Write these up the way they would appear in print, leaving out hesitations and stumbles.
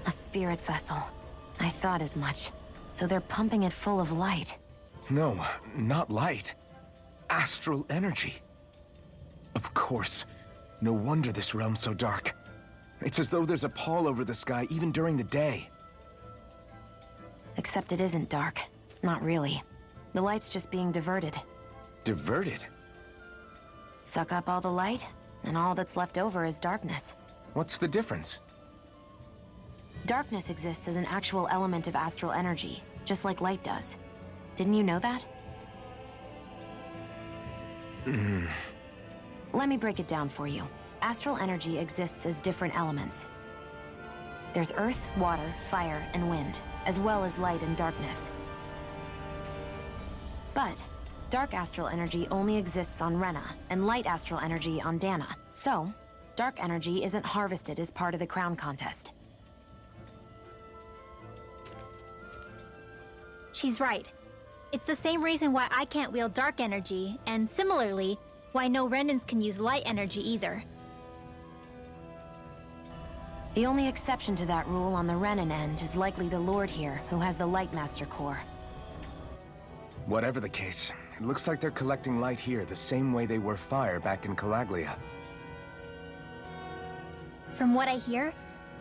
A spirit vessel. I thought as much. So they're pumping it full of light. No, not light. Astral energy. Of course. No wonder this realm's so dark. It's as though there's a pall over the sky even during the day. Except it isn't dark. Not really. The light's just being diverted. Diverted? Suck up all the light, and all that's left over is darkness. What's the difference? Darkness exists as an actual element of astral energy, just like light does. Didn't you know that? Let me break it down for you. Astral energy exists as different elements. There's earth, water, fire, and wind, as well as light and darkness. But dark astral energy only exists on Rena, and light astral energy on Dana. So, dark energy isn't harvested as part of the crown contest. She's right. It's the same reason why I can't wield dark energy, and similarly, why no Renans can use light energy either. The only exception to that rule on the Renan end is likely the Lord here, who has the Light Master core. Whatever the case, it looks like they're collecting light here the same way they were fire back in Calaglia. From what I hear,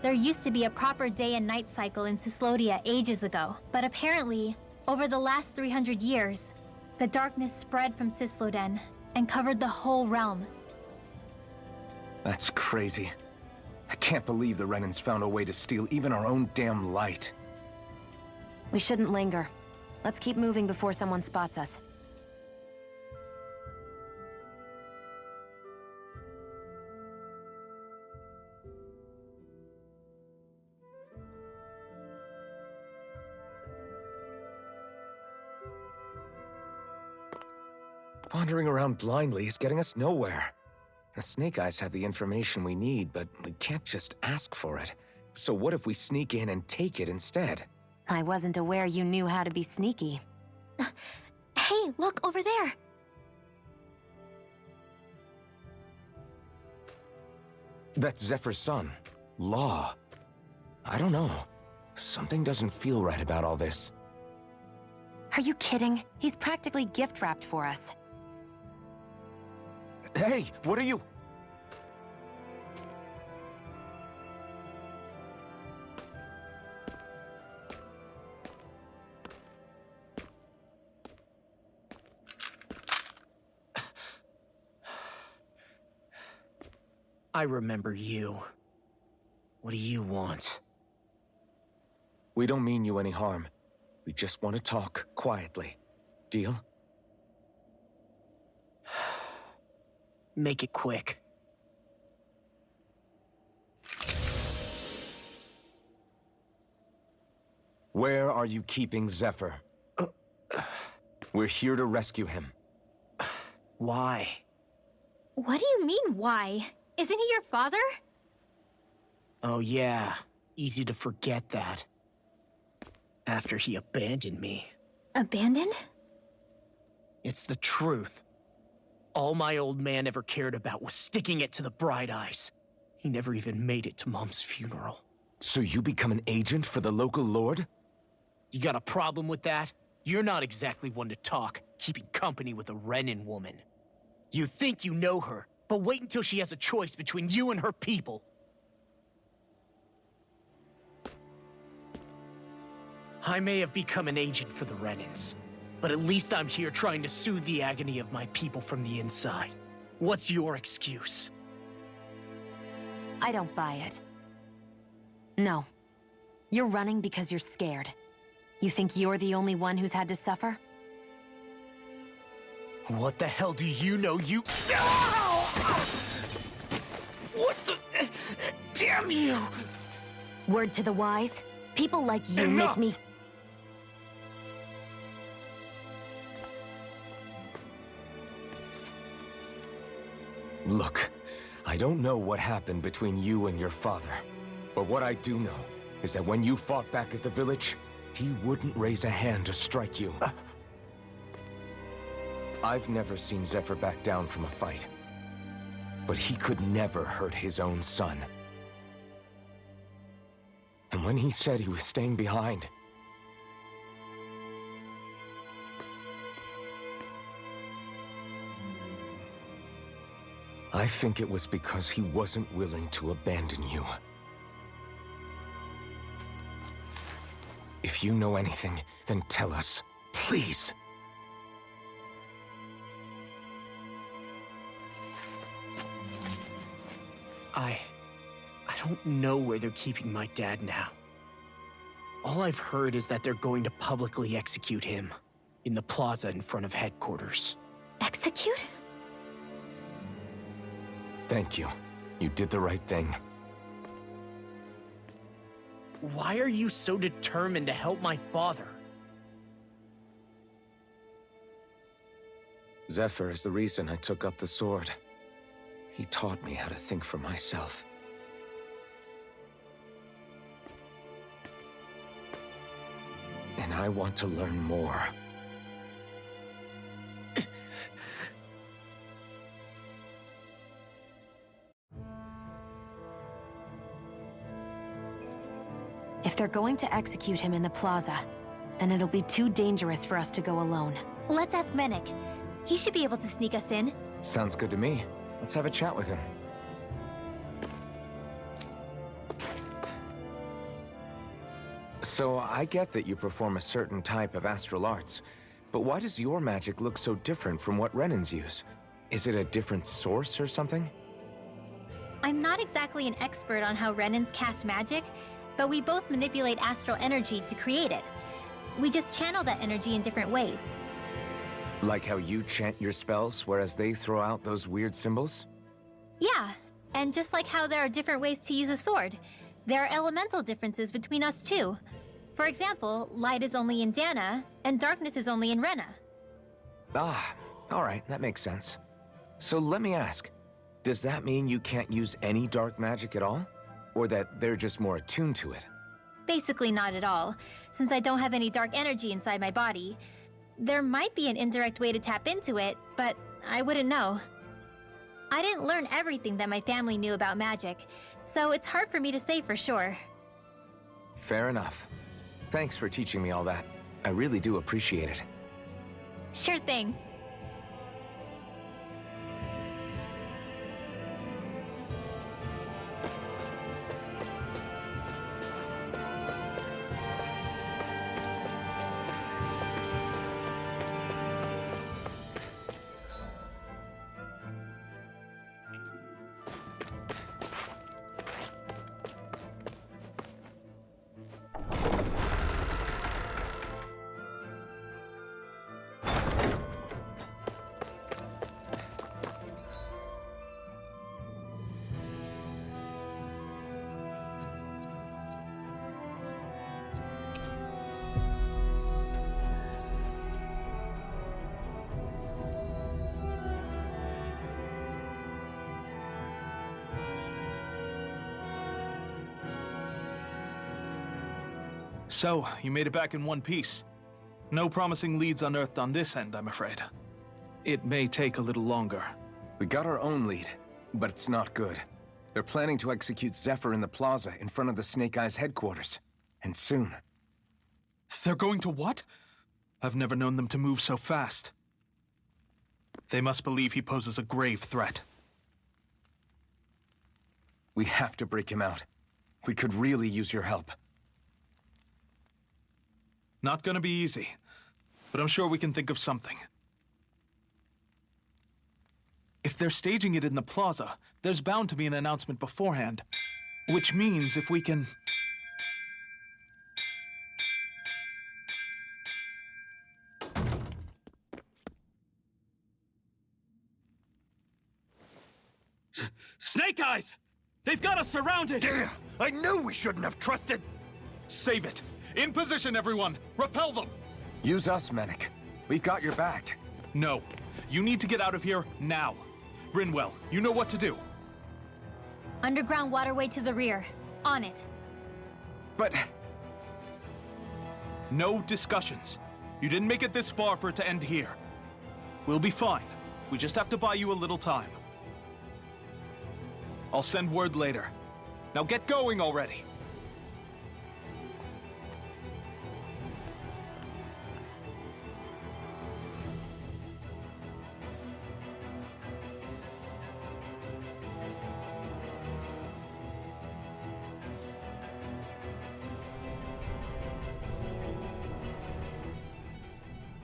there used to be a proper day and night cycle in Cyslodia ages ago, but apparently, over the last 300 years, the darkness spread from Cysloden and covered the whole realm. That's crazy. I can't believe the Renans found a way to steal even our own damn light. We shouldn't linger. Let's keep moving before someone spots us. Wandering around blindly is getting us nowhere. The Snake Eyes have the information we need, but we can't just ask for it. So what if we sneak in and take it instead? I wasn't aware you knew how to be sneaky. Hey, look over there! That's Zephyr's son, Law. I don't know. Something doesn't feel right about all this. Are you kidding? He's practically gift-wrapped for us. Hey, what are you? I remember you. What do you want? We don't mean you any harm. We just want to talk quietly. Deal? Make it quick. Where are you keeping Zephyr? We're here to rescue him. Why? What do you mean, why? Isn't he your father? Oh yeah, easy to forget that. After he abandoned me. Abandoned? It's the truth. All my old man ever cared about was sticking it to the Bright Eyes. He never even made it to Mom's funeral. So you become an agent for the local lord? You got a problem with that? You're not exactly one to talk, keeping company with a Renan woman. You think you know her, but wait until she has a choice between you and her people. I may have become an agent for the Renans, but at least I'm here trying to soothe the agony of my people from the inside. What's your excuse? I don't buy it. No. You're running because you're scared. You think you're the only one who's had to suffer? What the hell do you know, you— What the— Damn you! Word to the wise, people like you Enough! make me— Look, I don't know what happened between you and your father. But what I do know is that when you fought back at the village, he wouldn't raise a hand to strike you. I've never seen Zephyr back down from a fight. But he could never hurt his own son. And When he said he was staying behind, I think it was because he wasn't willing to abandon you. If you know anything, then tell us, please. I don't know where they're keeping my dad now. All I've heard is that they're going to publicly execute him in the plaza in front of headquarters. Execute? Thank you. You did the right thing. Why are you so determined to help my father? Zephyr is the reason I took up the sword. He taught me how to think for myself. And I want to learn more. If they're going to execute him in the plaza, then it'll be too dangerous for us to go alone. Let's ask Menik. He should be able to sneak us in. Sounds good to me. Let's have a chat with him. So, I get that you perform a certain type of astral arts, but why does your magic look so different from what Renans use? Is it a different source or something? I'm not exactly an expert on how Renans cast magic, but we both manipulate astral energy to create it. We just channel that energy in different ways. Like how you chant your spells, whereas they throw out those weird symbols? Yeah, and just like how there are different ways to use a sword, there are elemental differences between us too. For example, light is only in Dana, and darkness is only in Rena. Ah, alright, that makes sense. So let me ask, does that mean you can't use any dark magic at all? Or that they're just more attuned to it? Basically not at all, since I don't have any dark energy inside my body. There might be an indirect way to tap into it, but I wouldn't know. I didn't learn everything that my family knew about magic, so it's hard for me to say for sure. Fair enough. Thanks for teaching me all that. I really do appreciate it. Sure thing. So, you made it back in one piece. No promising leads unearthed on this end, I'm afraid. It may take a little longer. We got our own lead, but it's not good. They're planning to execute Zephyr in the plaza in front of the Snake Eyes headquarters. And soon. They're going to what? I've never known them to move so fast. They must believe he poses a grave threat. We have to break him out. We could really use your help. Not gonna be easy, but I'm sure we can think of something. If they're staging it in the plaza, there's bound to be an announcement beforehand. Which means if we can... Snake Eyes! They've got us surrounded! Damn! I knew we shouldn't have trusted! Save it! In position, everyone! Repel them! Use us, Menik. We've got your back. No. You need to get out of here now. Rinwell, you know what to do. Underground waterway to the rear. On it. But... No discussions. You didn't make it this far for it to end here. We'll be fine. We just have to buy you a little time. I'll send word later. Now get going already.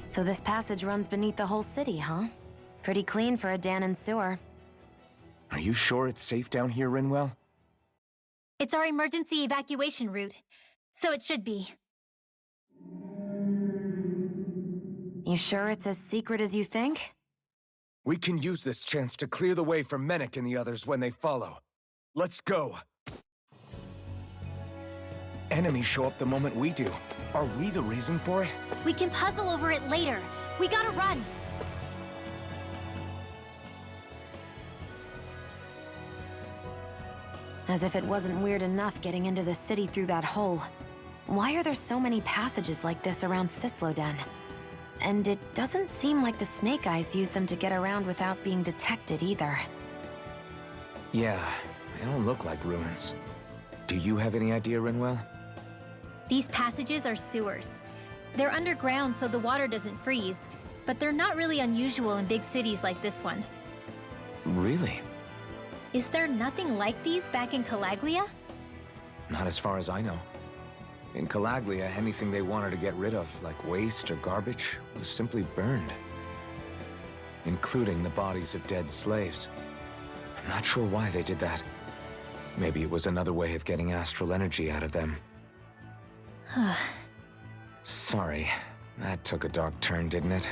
So this passage runs beneath the whole city, huh? Pretty clean for a Danon sewer. Are you sure it's safe down here, Rinwell? It's our emergency evacuation route, so it should be. You sure it's as secret as you think? We can use this chance to clear the way for Mennek and the others when they follow. Let's go. Enemies show up the moment we do. Are we the reason for it? We can puzzle over it later. We gotta run. As if it wasn't weird enough getting into the city through that hole. Why are there so many passages like this around Sisloden? And it doesn't seem like the Snake Eyes use them to get around without being detected either. Yeah, they don't look like ruins. Do you have any idea, Rinwell? These passages are sewers. They're underground so the water doesn't freeze, but they're not really unusual in big cities like this one. Really? Is there nothing like these back in Calaglia? Not as far as I know. In Calaglia, anything they wanted to get rid of, like waste or garbage, was simply burned. Including the bodies of dead slaves. I'm not sure why they did that. Maybe it was another way of getting astral energy out of them. Sorry, that took a dark turn, didn't it?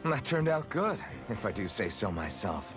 That turned out good, if I do say so myself.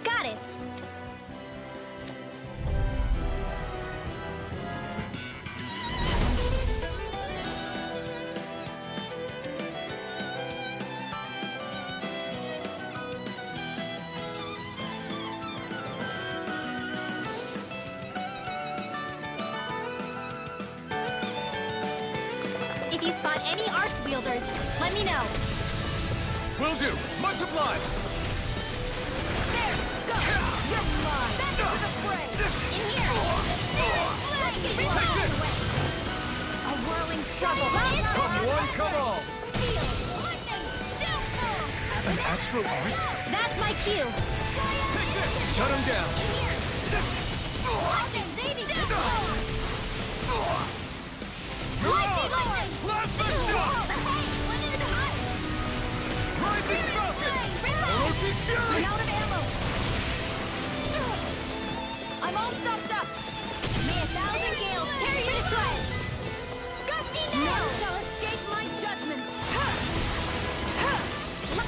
Got it! If you spot any arch wielders, let me know. Will do. Much obliged. There! Go! You're mine! Back into the fray! In here! Take this! A whirling struggle! Come one, come all. An astral art? That's my cue! Take this! Shut him down! Lightning, baby! Lightning, lightning! Plasma shot! Hey, one into the hut! Rising Falcon! Orochi's I'm Fury! out of ammo! I'm all stuffed up! May 1,000 gales carry you to shreds! Gusty nail! None shall escape my judgment!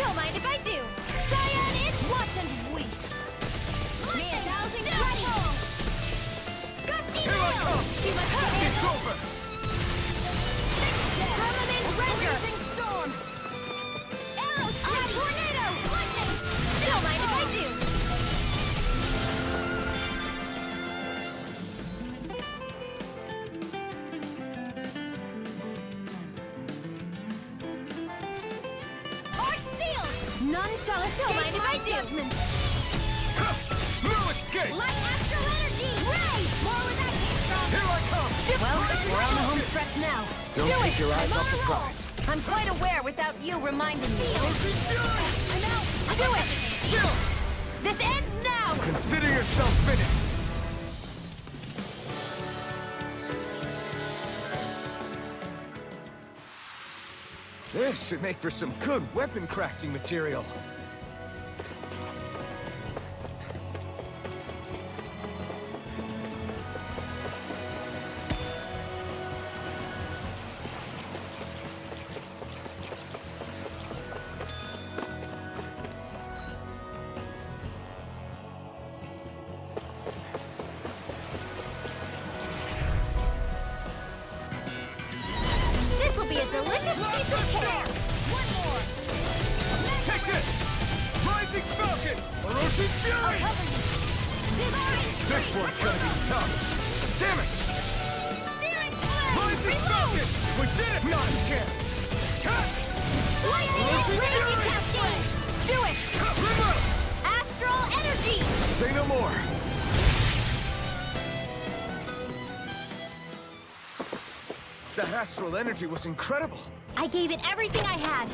Don't mind if I do! Cyan is what and weak! May 1,000 dreadful! Gusty Here I nail! come! You must It's over! Permanent render! Storm! Arrows! Tornado! Lightning! Don't mind if I do! Art seal! None shall escape mind if I do! Judgment. No escape! Light astral energy! Ray! More where that came from! Here I come! Well, we're on the home stretch now. Don't Do take it! your eyes I'm off on the a roll. prize. I'm quite aware without you reminding me. Orochi's Fury! I'm out! Do it! Chill! This ends now! Consider yourself finished. This should make for some good weapon crafting material. This will be a delicious piece of cake! One more! Take this! Rising Falcon! Orochi's Fury! Divine! This one's gonna be tough. Damn it! Searing flame! Rising Reload! Falcon! We did it! Not a chance. Cut! Lightning and Orochi's raging Fury! cascade! Do it! Remote! Astral energy! Say no more. That astral energy was incredible. I gave it everything I had.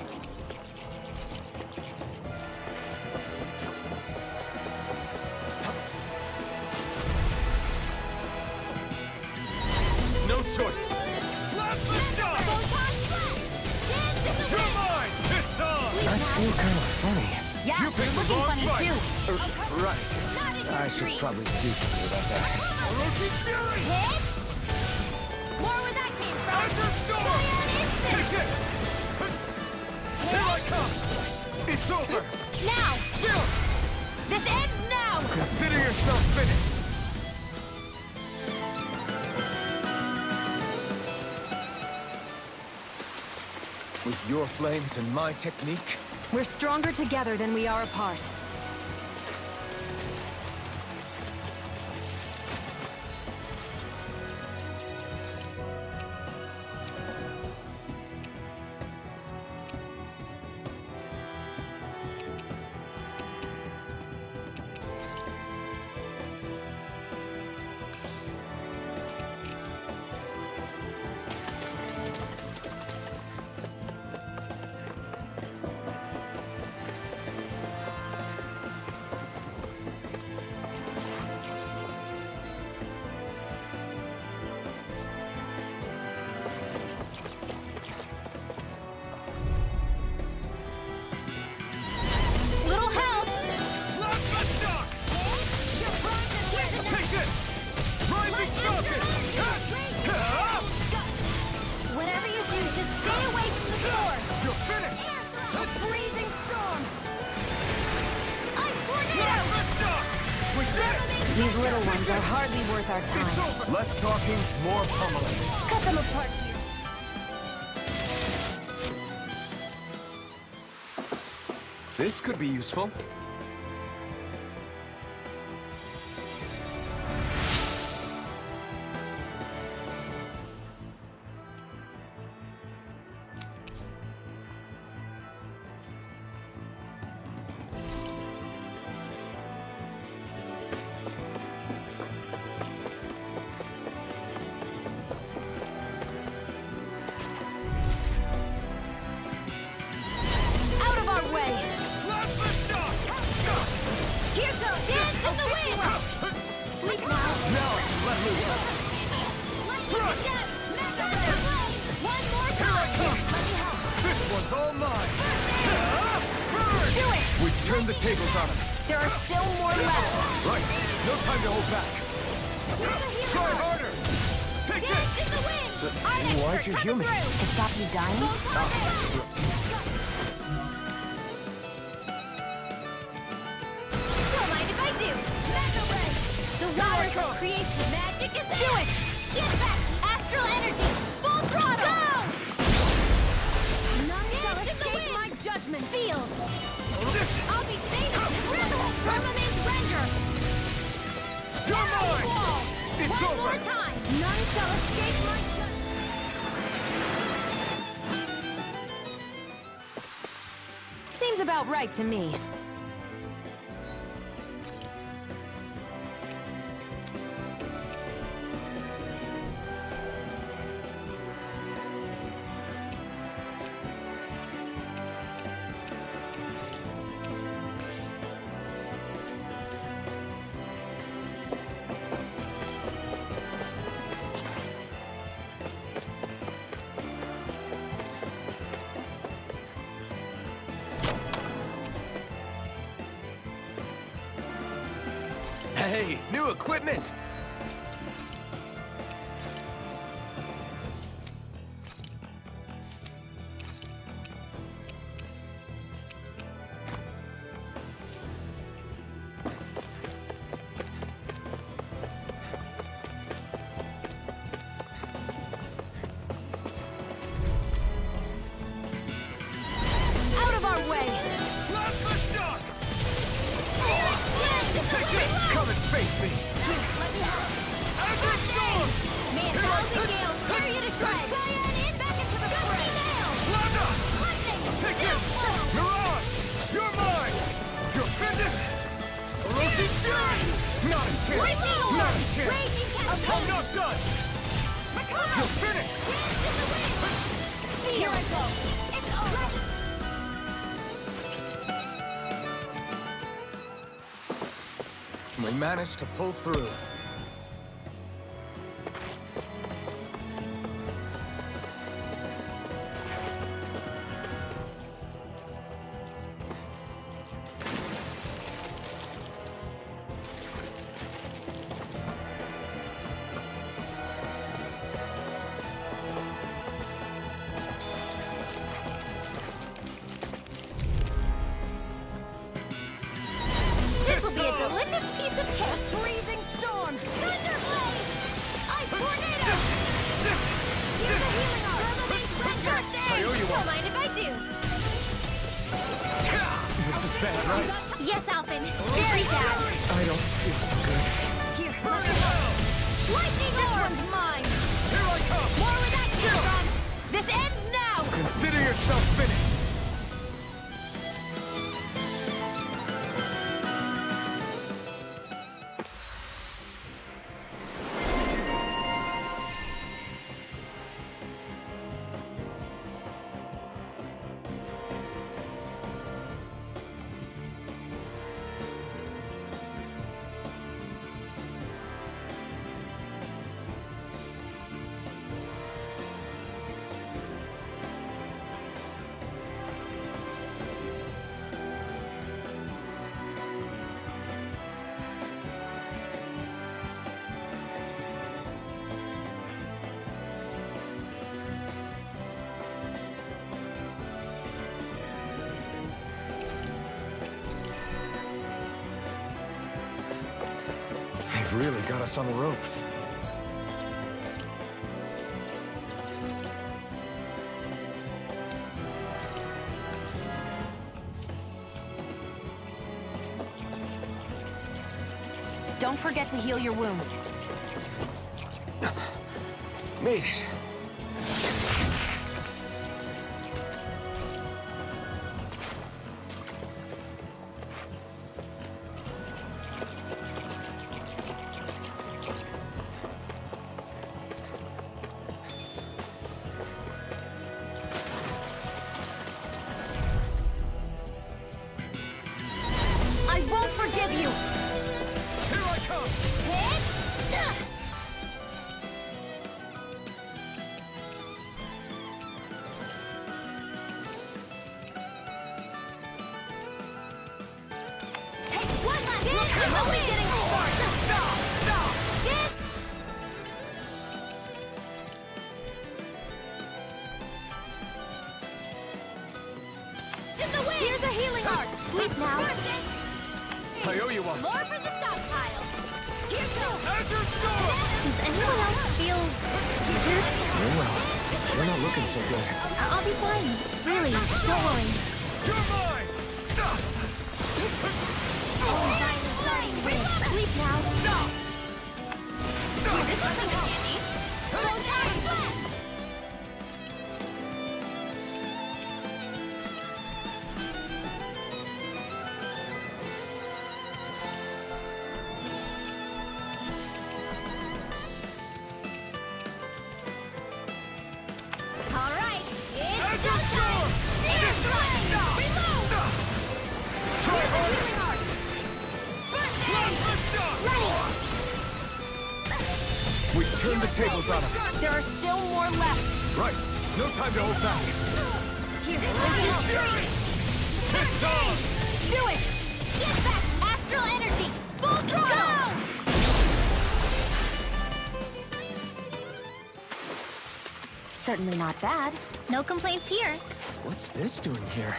No choice! Plasma shot! Photon blast! Dance in the You're wind! mine! It's on! I feel kind of funny. Yeah, You picked the looking wrong funny fight. too. Right. Not in your I should dreams. probably do something about that. Orochi's Fury! Hit! More where that came from! Azure Storm! Cyan instant! Take this! Here I come! It's over! Now! Chill! This ends now! Consider yourself finished. With your flames and my technique, We're stronger together than we are apart. Little help! Plasma shot! Your bronze is here to Take this! Rising Falcon! Whatever you do, just stay away from the sword! You're finished! A freezing storm! Ice tornado! Plasma shot! We did it! These little ones are hardly worth our It's time. over! less talking, more pummeling. Cut them apart here! This could be useful. Out of our way! Plasma shot! Strike! One more time! This one's all mine! Do it! We've turned the tables on him. There are still more left. Right. No time to hold back. Try harder! Take this! Dance in the wind! Our Why'd expert you coming heal me? through. To stop you dying? Don't talk it. Don't mind if I do. Mega Ray! The waters of creation magic is do it! Get back! Astral energy! Full throttle! Go! None shall escape my judgment. Sealed! I'll be safe! Firmament render! You're mine! Wall! It's One over! more time! None shall escape my judgment. Seems about right to me. Hey, new equipment! Out of our way! Slap the shock! Take it! Come and face me! Azure Storm! May a thousand gales tear you to shreds! In back into the fray! Lana! Lightning! Take it! Mirage! You're mine! You're finished! Orochi Fury! Not a chance! Not a chance! Raging I'm Cascade! not done! You're finished! Here I go! It's over! We managed to pull through. This will be a delicious piece of cake! Freezing storm! Thunderblade! Ice tornado! Here's a healing arm! Firmament render! I owe you one. Don't mind if I do! This is bad, right? Yes, Alphen! Very bad! I don't feel so good. Here, let me go! Lightning This one's mine! Here I come! More with that, Kieran! This ends now! Consider yourself finished. They've really got us on the ropes. Don't forget to heal your wounds. Made it. I won't forgive you! Here I come! One last look. I'm only getting started. In the wind. Here's a healing art. Sleep now. I owe you one. More for the stockpile. Here goes. Azure Storm! Does anyone else feel weird? Oh well. You're not looking so good. I'll be fine. Really, don't worry. You're mine! Sleep now. This will come in handy. Go time flat. All right, it's Azure showtime. Storm! Seer Flame. Reload. Try Here's a harder! healing art. Plasma Shock! Ready. We've turned the tables on him. There are still more left. Right. No time to hold back. Here, Fury! It's on! do it. Get back, astral energy. Full throttle. Certainly not bad. No complaints here. What's this doing here?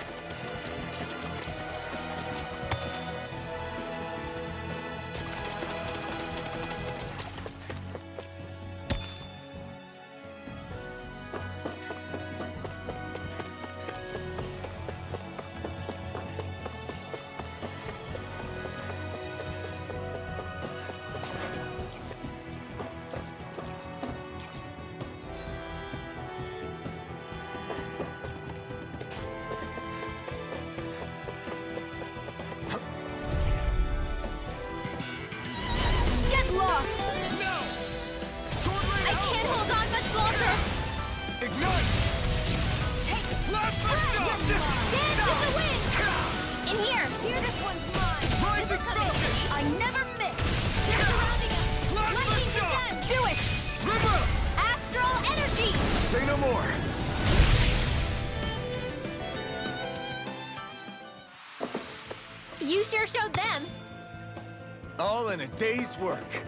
Get lost. No! Sword Rain I can't hold on much longer. Ignite! Plasma Shock! Dance in the wind. In here. Here, this one's mine. Rising Falcon! I never miss. They're surrounding us. Plasma Lightning to Shock! them. Do it. River! Astral energy. Say no more. You sure showed them. All in a day's work.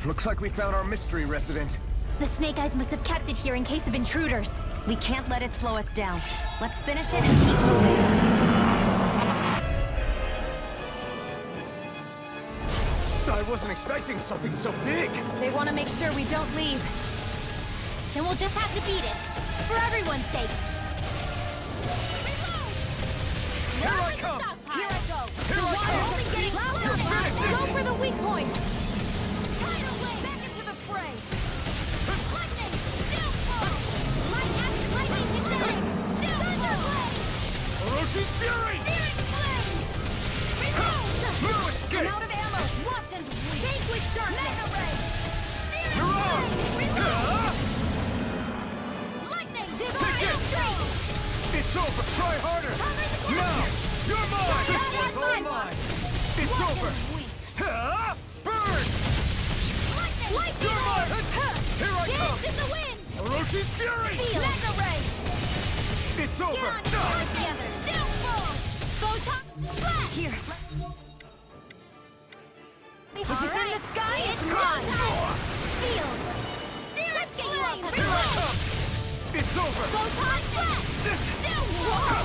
Looks like we found our mystery resident. The Snake Eyes must have kept it here in case of intruders. We can't let it slow us down. Let's finish it and keep moving. I wasn't expecting something so big. They want to make sure we don't leave. Then we'll just have to beat it. For everyone's sake. Here I come! Here I go. Here I come! Only getting louder. You're finished! Go for the weak point. Tidal wave. Back into the fray. Lightning. Downfall. Light acid lightning descending. Downfall. Orochi's Fury! Searing flame. Reload. No escape! I'm out of ammo. Watch and bleed. Take with darkness. Mega ray. Searing You're on! flame. Reload. Ah! Lightning. Take Divine it! strength. It's over! Try harder! Cover the Now! You're mine! This This one's one's all mine. mine! It's over! Ah! Burn! Lightning. Lightning. You're mine! Here I come! Dance in the wind. Orochi's Fury! Feel. Mega ray. It's Get over! on it. Work together. Downfall. Photon. Flash. Here. If it's in the sky, it's mine. Sealed. Searing flame. Here I come! It's over! Photon flash. Downfall.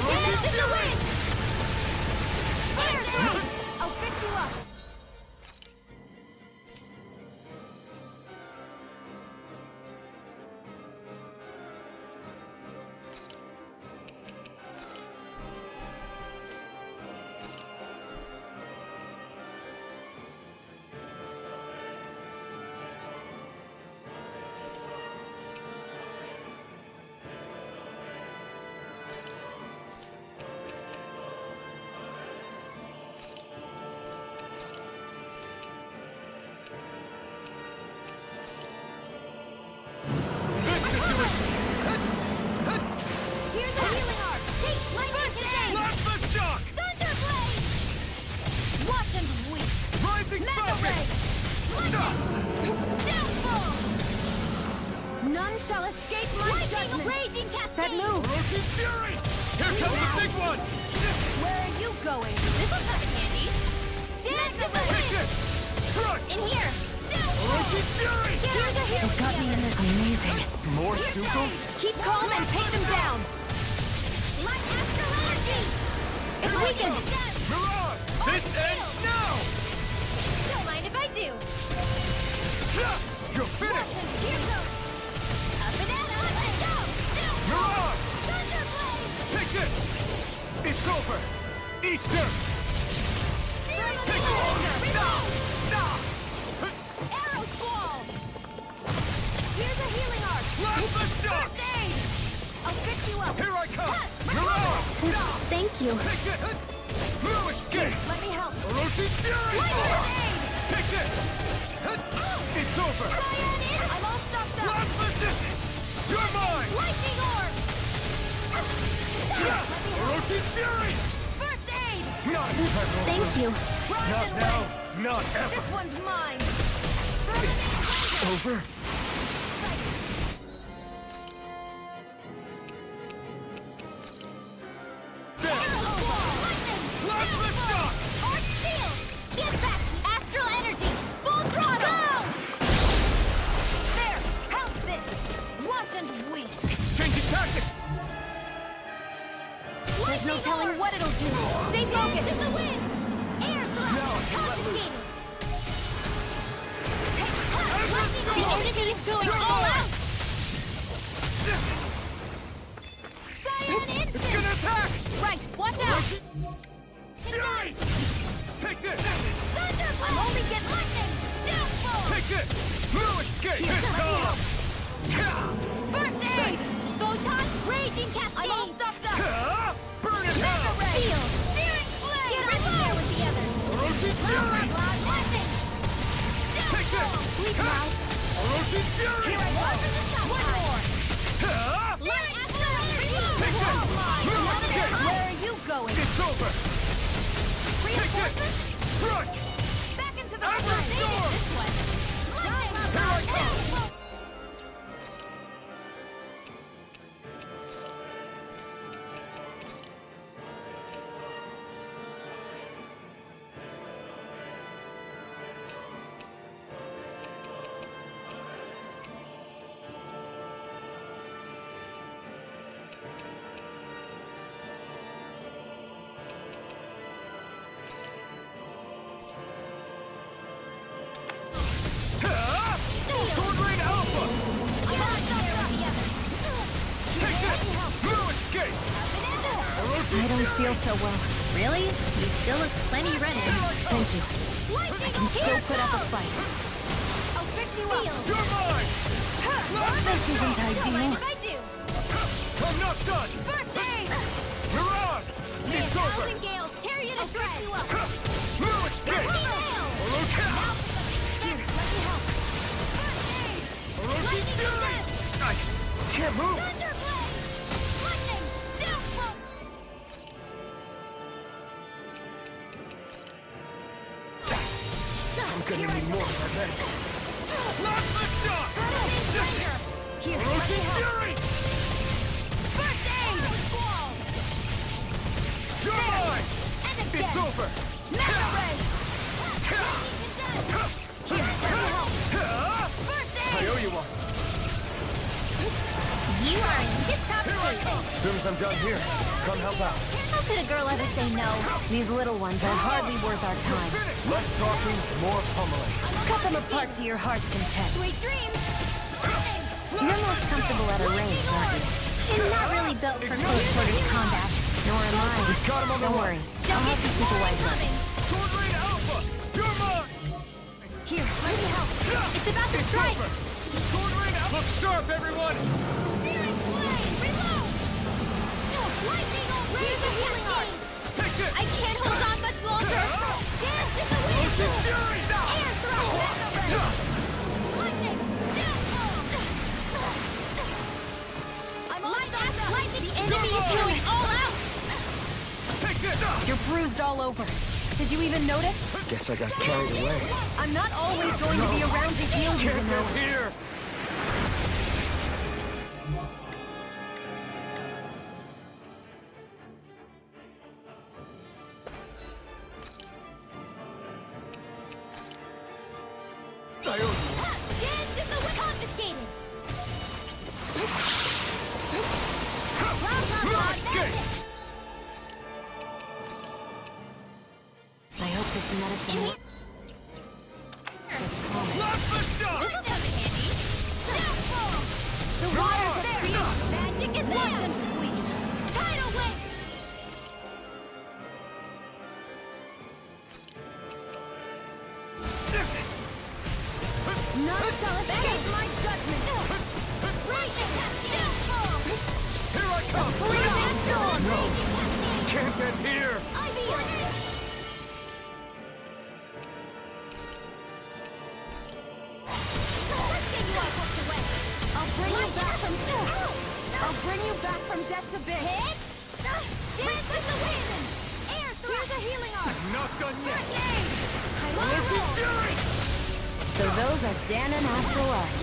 Dance in the wind. Fire flame. I'll fix you up. Raging cascade! That move! Orochi's fury! Here comes the big one! Where are you going? This will come in handy. Dance of the Take wind! it! Struck! In here! Orochi's fury! Here's a hero! It got me in this. Amazing. More Sukos? Keep calm and take them down. Light astral energy! It's weakened. Mirage! This ends now! Don't mind if I do. You're finished! Here goes! Up and at 'em! Let's go! Mirage! Thunderblade! Take it! It's over! Eat dirt! Searing Take it! Blade! No! Arrow Squall! Here's a healing arc! Plasma shock! First aid! I'll fix you up! Here I come! Mirage! Thank you. Take it! No escape! Let me help! Orochi's fury! Lightning aid! Take it! It's over! Cyan I'm all stopped up! Plasma distance! You're mine! Lightning orb! Orochi's fury! First aid! Not Thank you. Not now! Not ever! This one's mine! Over? Arrow Squall! Lightning! Plasma shock! Arc shield! Get back! Astral energy! Full throttle! Go! There! How's this? Watch and weep! Changing tactics! There's no telling what it'll do. Stay focused. To the wind! Air thrust! Confiscating! The enemy is going all out! Cyan It's instant! gonna attack! Right, watch out! Fury! Take this! Thunderbolt! I'm only getting lightning! Downfall! Take it! No escape! It's gone! First aid! Photon raging cascade! I'm all stopped up! Burn it Mega out! ray! Seal! Searing flame! Get right there with the others! Orochi's fury! Lightning! Take this! Sleep now! Orochi's fury! Here I go! One more! Light astral energy! Take this! No escape! Where are you going? It's over! Take this! Strike! Back into the Astral front! storm! This one! Lightning! Here I come! Sword Rain Alpha! Take this! No escape! I don't feel so well. Really? You still look plenty ready. Thank you. I can still put up a fight. I'll fix you up. You're mine! This isn't ideal. If I do. I'm not done! First aid! Mirage! May a It's over! thousand gales tear you to shreds. No escape! Orochi! Here, let me help. First aid! Orochi's fury! I can't move! Thunderblade! Lightning! Downfall! I'm gonna need more of our medical. Plasma shock! Here, let me Orochi's help. fury! First aid! Squall! You're mine! And again! It's over! Mega ray! Here, let me help. First I aid! owe you one. You are in tip-top shape. As soon as I'm done here, come help out. How could a girl ever say no? These little ones are hardly worth our time. Less talking, more pummeling. Cut them apart to your heart's content. Sweet dreams! You're most comfortable at a range, aren't you? It's not really built for close-quarters combat. Nor am I. Got him on the Don't run. worry. I'll help you keep away from it. Sword Rain Alpha! You're mine! Here, let me help. It's about to strike! Sword Rain Alpha! Look sharp, everyone! Searing flame! Reload! Lightning on Here's a healing arc! Take this! I can't hold on much longer! Dance in the wind! Orochi's fury! Air thrust! Lightning! Downfall! I'm all stopped up! The enemy is going all out! Take this! You're bruised all over. Did you even notice? Guess I got carried away. I'm not always going to be around to heal you, you know. Here! Escape my judgment! Here I come! Freezing storm! No! Can't end here! I'll bring you back from death's abyss! Here's a healing arc! Not done yet! So those are Dan and Astral Arcs.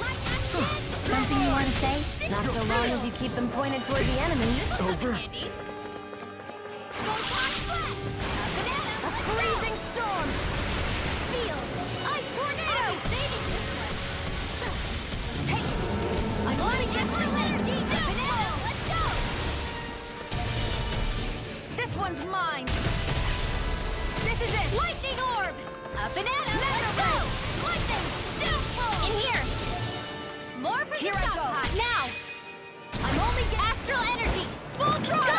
Something you want to say? Not so long as you keep them pointed toward the enemy. Over? A freezing storm! Ice tornado! I'm letting get some energy! Let's go! This one's mine! This is it! Lightning orb! Up and at 'em! Let's go! Lightning! Downfall! In here! More for Here the I go. stockpile. Now! I'm only astral energy! Full throttle! Go!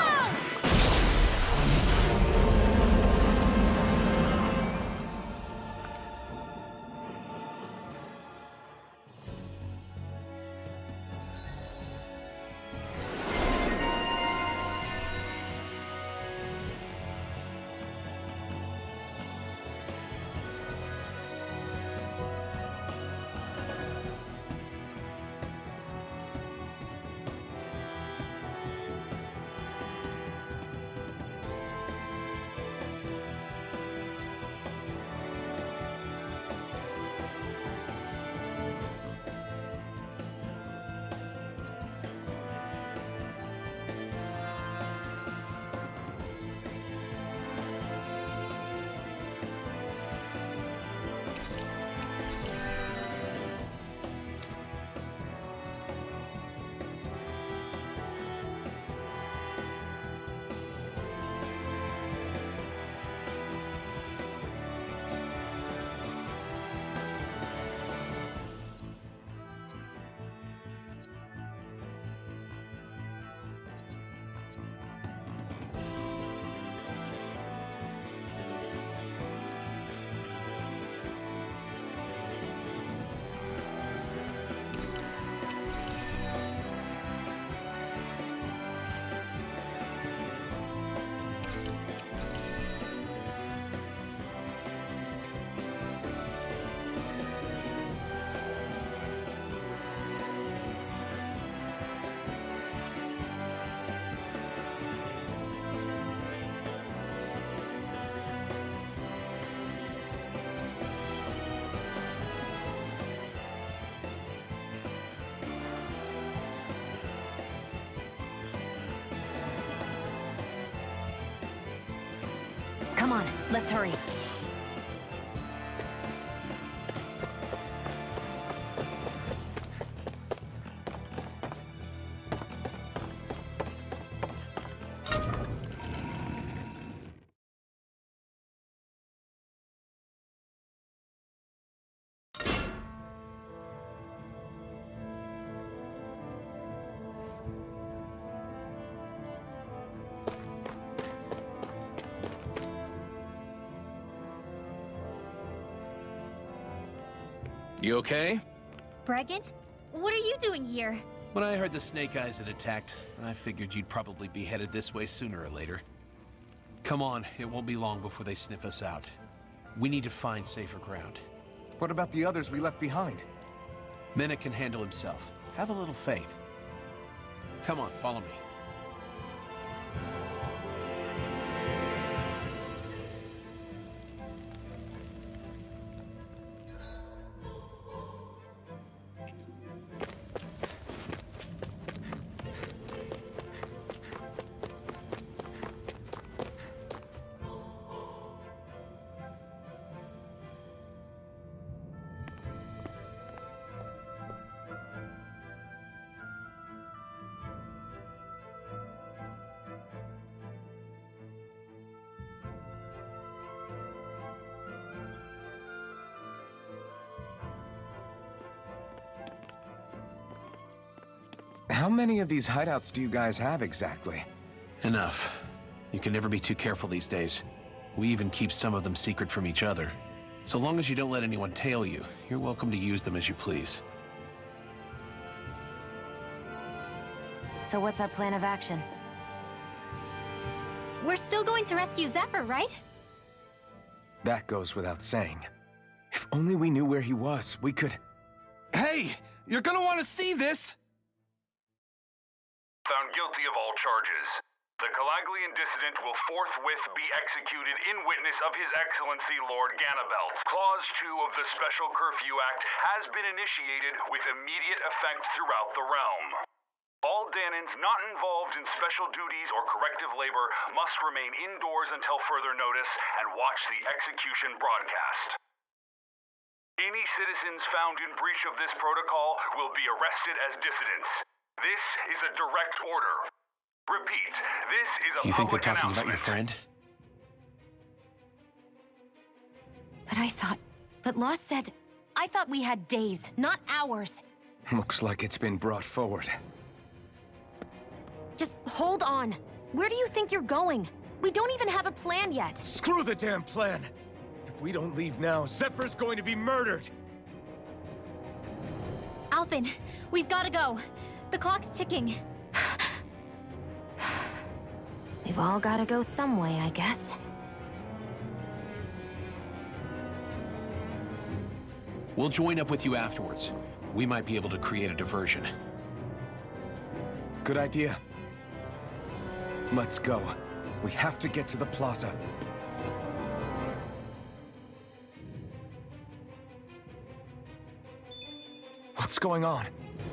Come on, let's hurry. You okay? Bregan? What are you doing here? When I heard the Snake Eyes had attacked, I figured you'd probably be headed this way sooner or later. Come on, it won't be long before they sniff us out. We need to find safer ground. What about the others we left behind? Menek can handle himself. Have a little faith. Come on, follow me. How many of these hideouts do you guys have exactly? Enough. You can never be too careful these days. We even keep some of them secret from each other. So long as you don't let anyone tail you, you're welcome to use them as you please. So what's our plan of action? We're still going to rescue Zephyr, right? That goes without saying. If only we knew where he was, we could... Hey! You're gonna want to see this! Found guilty of all charges. The Calaglian dissident will forthwith be executed in witness of His Excellency Lord Ganabelt. Clause 2 of the Special Curfew Act has been initiated with immediate effect throughout the realm. All Danans not involved in special duties or corrective labor must remain indoors until further notice and watch the execution broadcast. Any citizens found in breach of this protocol will be arrested as dissidents. This is a direct order. Repeat, this is a You think they're public talking about your announcement. friend? But Law said... I thought we had days, not hours. Looks like it's been brought forward. Just hold on. Where do you think you're going? We don't even have a plan yet. Screw the damn plan! If we don't leave now, Zephyr's going to be murdered! Alphen, we've got to go. The clock's ticking. We've all gotta go some way, I guess. We'll join up with you afterwards. We might be able to create a diversion. Good idea. Let's go. We have to get to the plaza. What's going on?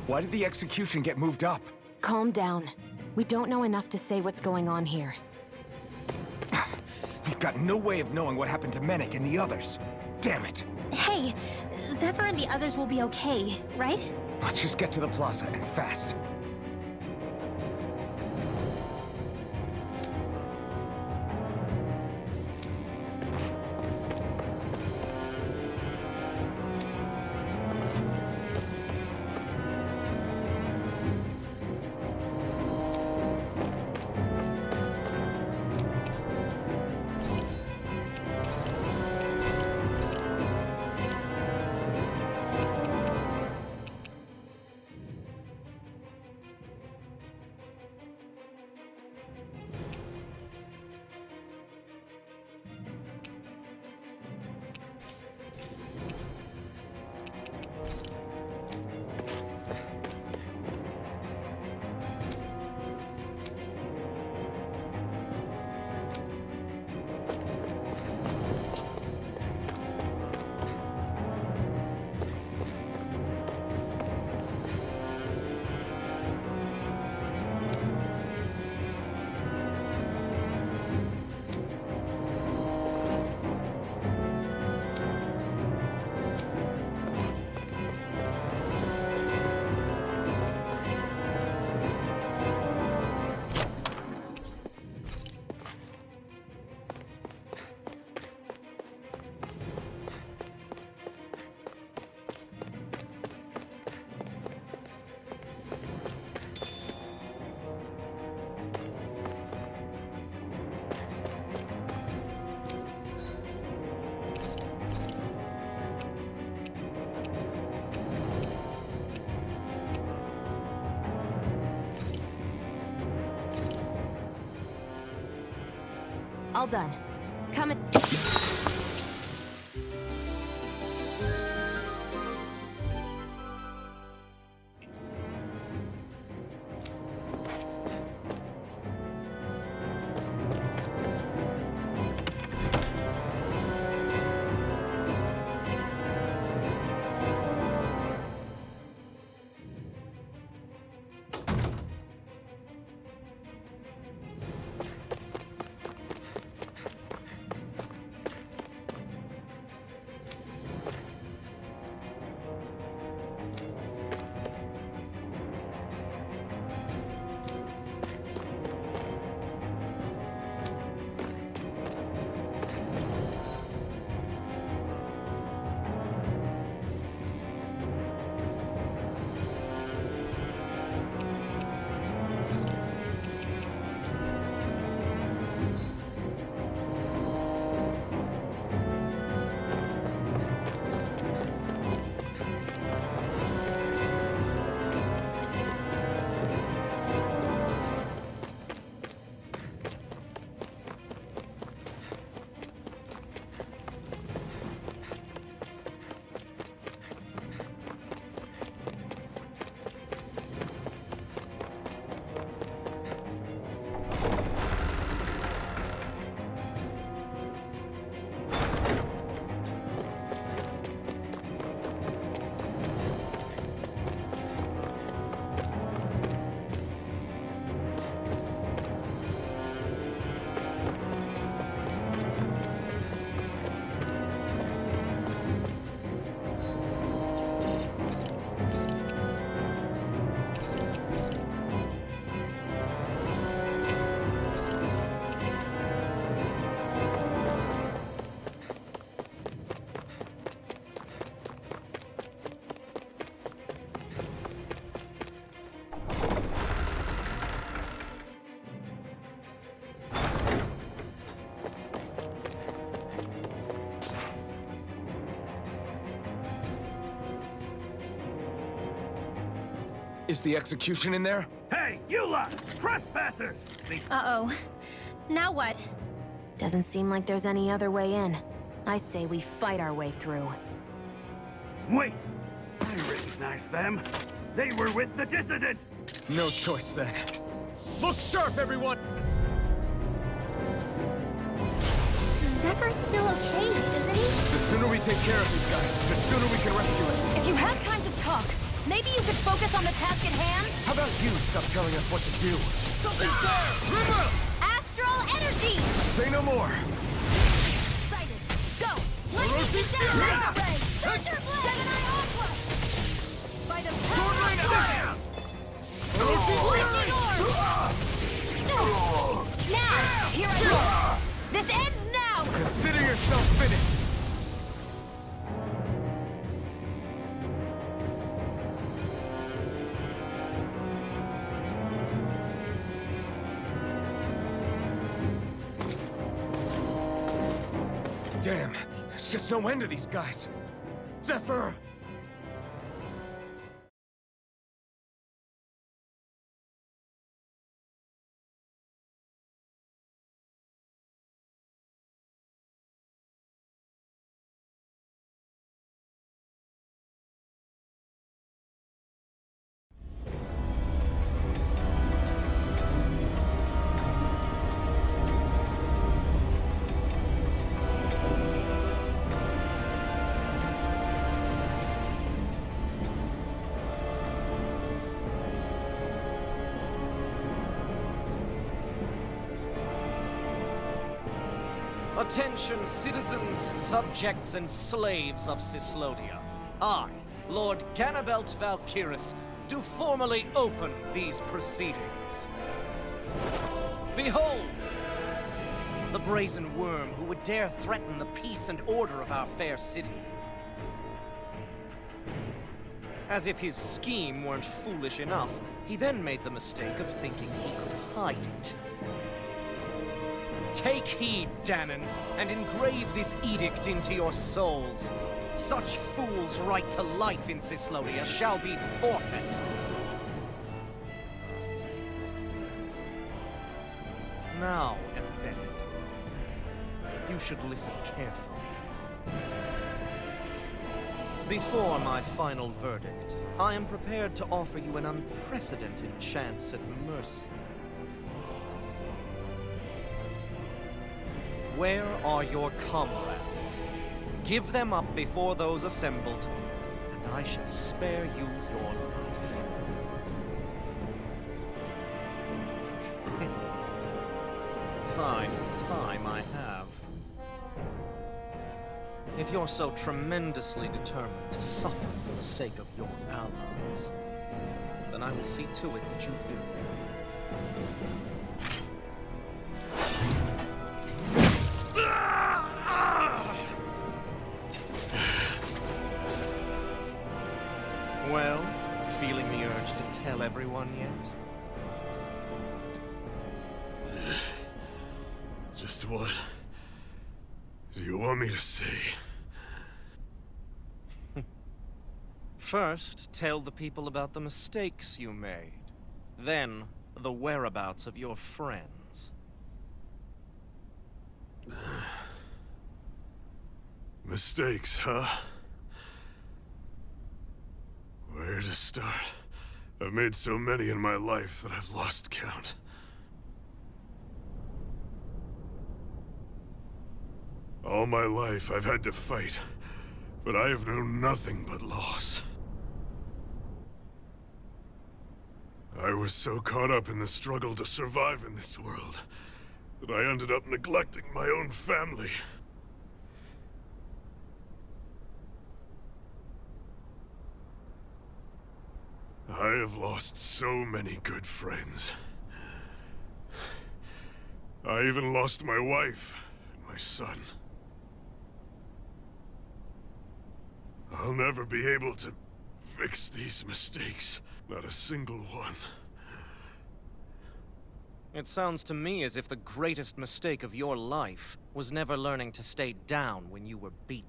Why did the execution get moved up? Calm down. We don't know enough to say what's going on here. We've got no way of knowing what happened to Menik and the others. Damn it. Hey, Zephyr and the others will be okay, right? Let's just get to the plaza, and fast. All done. Come and... Is the execution in there? Hey, you lot! Trespassers! Uh-oh. Now what? Doesn't seem like there's any other way in. I say we fight our way through. Wait! I recognize them. They were with the dissident! No choice then. Look sharp, everyone! Zephyr's still okay, isn't he? The sooner we take care of these guys, the sooner we can rescue him. If you have time to talk, maybe you could focus on the task at hand? How about you stop telling us what to do? Something's there! Astral energy! Say no more. Excited. Go! Lightning down! Laser ray! Thunder blade! Gemini aqua! By the power of fire! Lightning orb! Now! Here I go! This ends now! Consider yourself finished. Damn, there's just no end to these guys. Zephyr! Attention, citizens, subjects, and slaves of Cyslodia. I, Lord Ganabelt Valkyris, do formally open these proceedings. Behold! The brazen worm who would dare threaten the peace and order of our fair city. As if his scheme weren't foolish enough, he then made the mistake of thinking he could hide it. Take heed, Danans, and engrave this edict into your souls. Such fools' right to life in Cyslodia shall be forfeit. Now, embedded, you should listen carefully. Before my final verdict, I am prepared to offer you an unprecedented chance at mercy. Where are your comrades? Give them up before those assembled, and I shall spare you your life. Fine time I have. If you're so tremendously determined to suffer for the sake of your allies, then I will see to it that you do. Well, feeling the urge to tell everyone yet? Just what do you want me to say? First, tell the people about the mistakes you made. Then, the whereabouts of your friends. Mistakes, huh? Where to start? I've made so many in my life that I've lost count. All my life I've had to fight, but I have known nothing but loss. I was so caught up in the struggle to survive in this world that I ended up neglecting my own family. I have lost so many good friends. I even lost my wife and my son. I'll never be able to fix these mistakes. Not a single one. It sounds to me as if the greatest mistake of your life was never learning to stay down when you were beaten.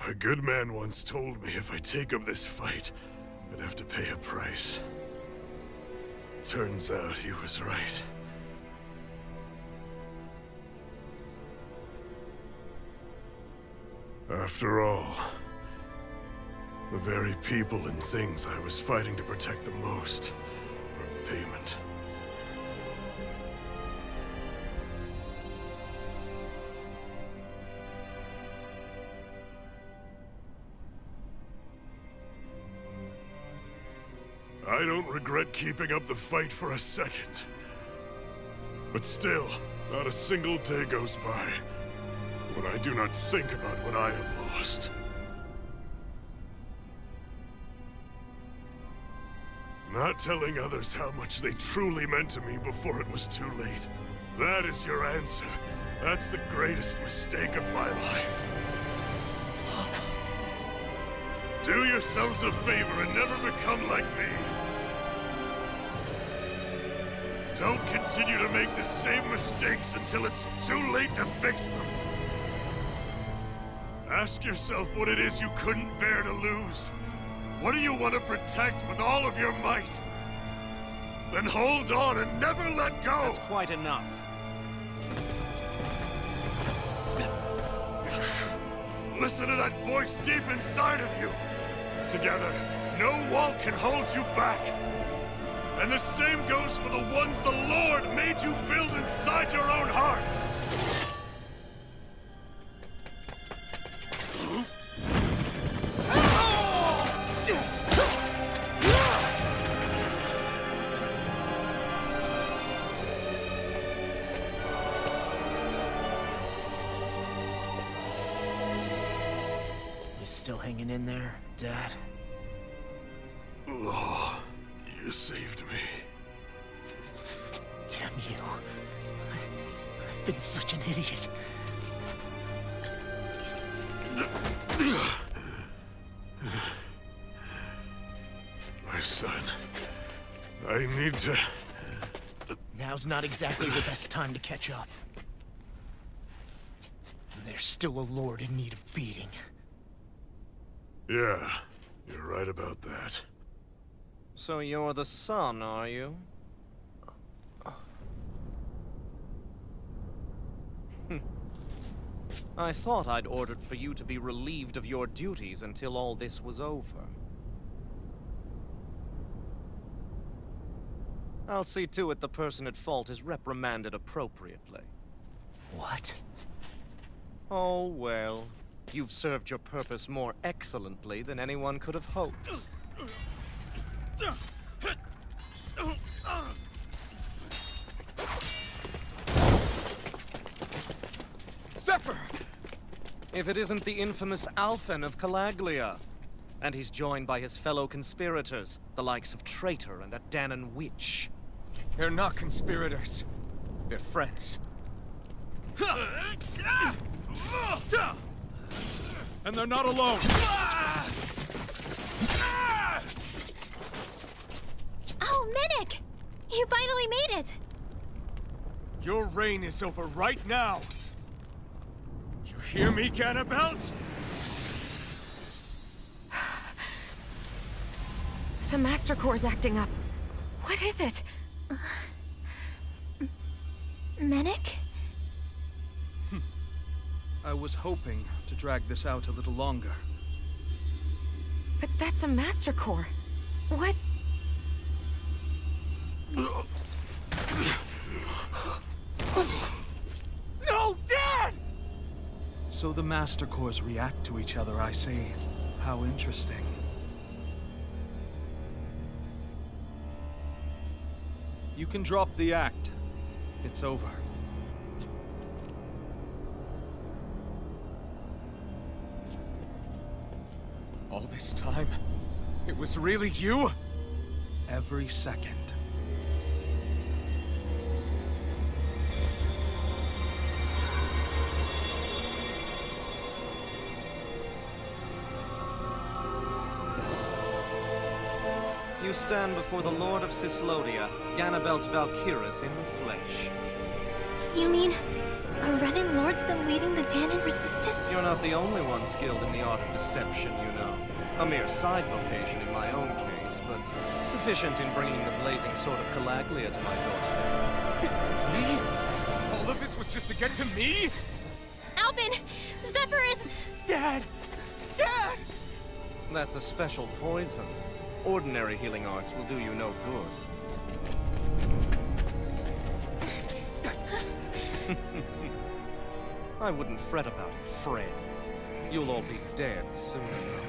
A good man once told me if I take up this fight, I'd have to pay a price. Turns out he was right. After all, the very people and things I was fighting to protect the most were payment. I don't regret keeping up the fight for a second. But still, not a single day goes by when I do not think about what I have lost. Not telling others how much they truly meant to me before it was too late. That is your answer. That's the greatest mistake of my life. Do yourselves a favor and never become like me. Don't continue to make the same mistakes until it's too late to fix them. Ask yourself what it is you couldn't bear to lose. What do you want to protect with all of your might? Then hold on and never let go! That's quite enough. Listen to that voice deep inside of you. Together, no wall can hold you back. And the same goes for the ones the Lord made you build inside your own hearts. You still hanging in there, Dad? Oh, you saved me. Damn you. I've been such an idiot. My son, I need to... Now's not exactly the best time to catch up. There's still a lord in need of beating. Yeah, you're right about that. So you're the son, are you? I thought I'd ordered for you to be relieved of your duties until all this was over. I'll see to it the person at fault is reprimanded appropriately. What? Oh, well. You've served your purpose more excellently than anyone could have hoped. Zephyr! If it isn't the infamous Alphen of Calaglia. And he's joined by his fellow conspirators, the likes of Traitor and a Danon Witch. They're not conspirators. They're friends. And they're not alone. Oh, Minnick! You finally made it! Your reign is over right now. You hear me, Cannibals? The Master Core's acting up. What is it? Minnick? I was hoping to drag this out a little longer. But that's a Master Core. What? No, Dad! So the Master Cores react to each other, I see. How interesting. You can drop the act. It's over. All this time, it was really you? Every second. You stand before the Lord of Cyslodia, Ganabelt Valkyrus in the flesh. You mean a Renin Lord's been leading the Danon resistance? You're not the only one skilled in the art of deception, you know. A mere side vocation in my own case, but sufficient in bringing the blazing sword of Calaglia to my doorstep. Me? All of this was just to get to me? Alvin! Zephyr is... Dad! Dad! That's a special poison. Ordinary healing arts will do you no good. I wouldn't fret about it, friends. You'll all be dead soon enough.